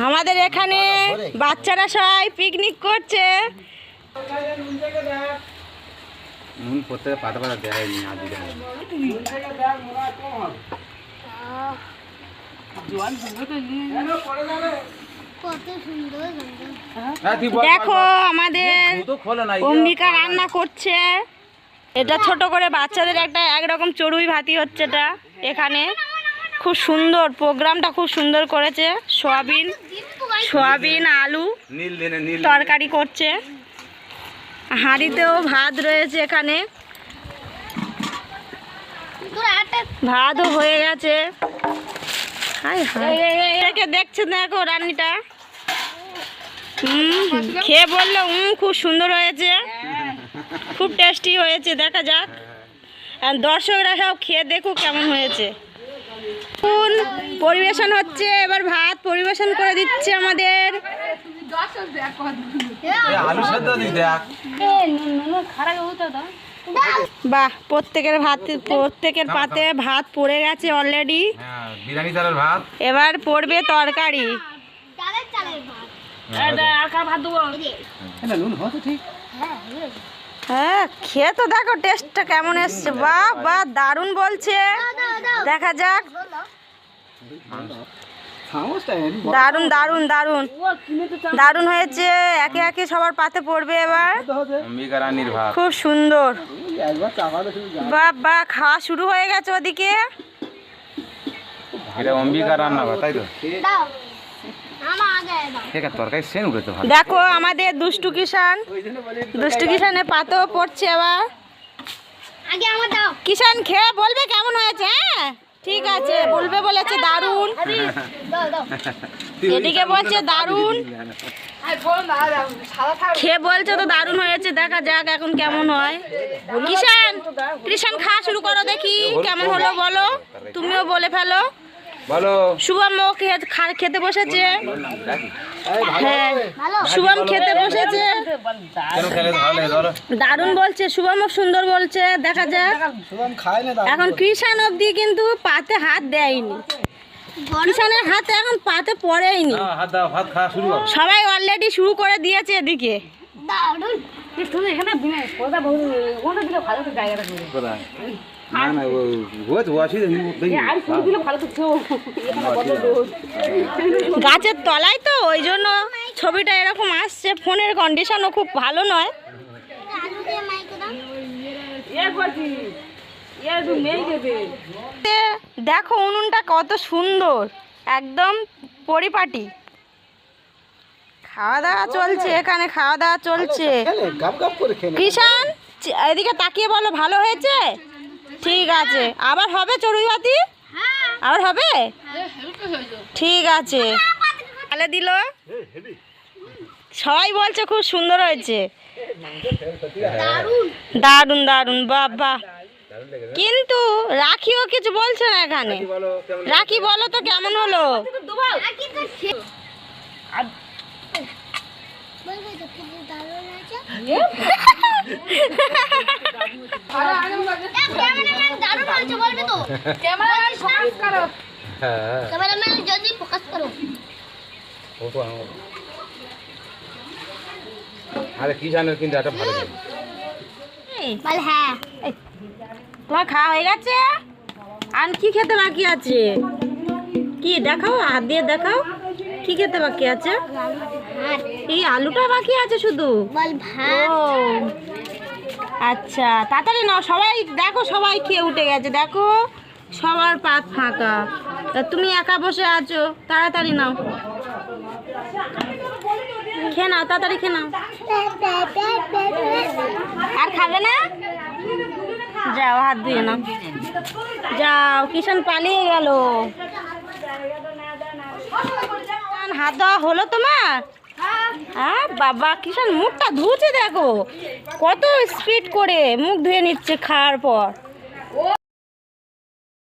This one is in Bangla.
আমাদের এখানে বাচ্চারা সবাই পিকনিক করছে। দেখো আমাদের অম্বিকা রান্না করছে। এটা ছোট করে বাচ্চাদের একটা একরকম চড়ুই ভাতি হচ্ছে। এটা এখানে খুব সুন্দর প্রোগ্রামটা খুব সুন্দর করেছে। সোয়াবিন আলু তরকারি করছে। হাঁড়িতেও ভাত রয়েছে। এখানে ভাতও হয়ে গেছে। দেখছে দেখো রান্নিটা খেয়ে বললো খুব সুন্দর হয়েছে, খুব টেস্টি হয়েছে। দেখা যাক দর্শকরা সব খেয়ে দেখুক কেমন হয়েছে। পরিবেশন হচ্ছে, এবার ভাত পরিবেশন করে দিচ্ছে আমাদের। বাহ, প্রত্যেকের পাতে ভাত পড়ে গেছে অলরেডি। এবার পড়বে তরকারি। হ্যাঁ, খেয়ে তো দেখো টেস্টটা কেমন এসছে। বাহ বাহ, দারুণ বলছে। দেখা যাক। দারুণ দারুণ দারুণ দারুণ হয়েছে। একে একে সবার পাতে পড়বে এবার। খুব সুন্দর। বাহ বাহ, খাওয়া শুরু হয়ে গেছে ওদিকে। দেখো আমাদের দুষ্টু কিষানের পাতেও পড়ছে এবার। কিষান খেয়ে বলবে কেমন হয়েছে। হ্যাঁ ঠিক আছে, বলবে বলেছে দারুণ। এদিকে বলছে দারুণ, খেয়ে বলছে তো দারুণ হয়েছে। দেখা যাক এখন কেমন হয়। কৃষান খাওয়া শুরু করো, দেখি কেমন হলো বলো। তুমিও বলে ফেলো। শুভম খেতে বসেছে। হ্যাঁ, শুভম খেতে বসেছে। দারুণ বলছে, শুভমও সুন্দর বলছে। দেখা যাক। এখন কৃষান অব্দি কিন্তু পাতে হাত দেয়নি। কৃষানের হাতে এখন পাতে পড়েইনি। সবাই অলরেডি শুরু করে দিয়েছে এদিকে। গাছের তলায় তো, ওই জন্য ছবিটা এরকম আসছে। ফোনের কন্ডিশনও খুব ভালো নয়। দেখো উনুনটা কত সুন্দর, একদম পরিপাটি। খাওয়া দাওয়া চলছে এখানে, খাওয়া দাওয়া চলছে। কিষান এদিকে তাকিয়ে বলো ভালো হয়েছে। ঠিক আছে, আবার হবে চড়ুই ভাতি? আবার হবে? ঠিক আছে, তাহলে দিল। সবাই বলছে খুব সুন্দর হয়েছে। দারুণ দারুণ, বাহ বাহ। কিন্তু রাখিও কিছু বলছে না এখানে। রাখি বলো তো কেমন হলো। তোমার খাওয়া হয়ে গেছে? আর কি খেতে বাকি আছে? কি দেখাও, হাত দিয়ে দেখাও কি খেতে বাকি আছে। এই আলুটা বাকি আছে শুধু। আচ্ছা, তাড়াতাড়ি নাও সবাই। দেখো সবাই খেয়ে উঠে গেছে। দেখো সবার পাত ফাঁকা, তুমি একা বসে আছো। তাড়াতাড়ি নাও, খেয়ে নাও, তাড়াতাড়ি খেয়ে নাও। আর খাবে না? যাও হাত ধুয়ে নাও। যাও, কিষান পালিয়ে গেল। হাত ধোয়া হলো তোমার? হ্যাঁ বাবা, কিষান মুখটা ধুচ্ছে। দেখো কত স্পিড করে মুখ ধুয়ে নিচ্ছে খাওয়ার পর।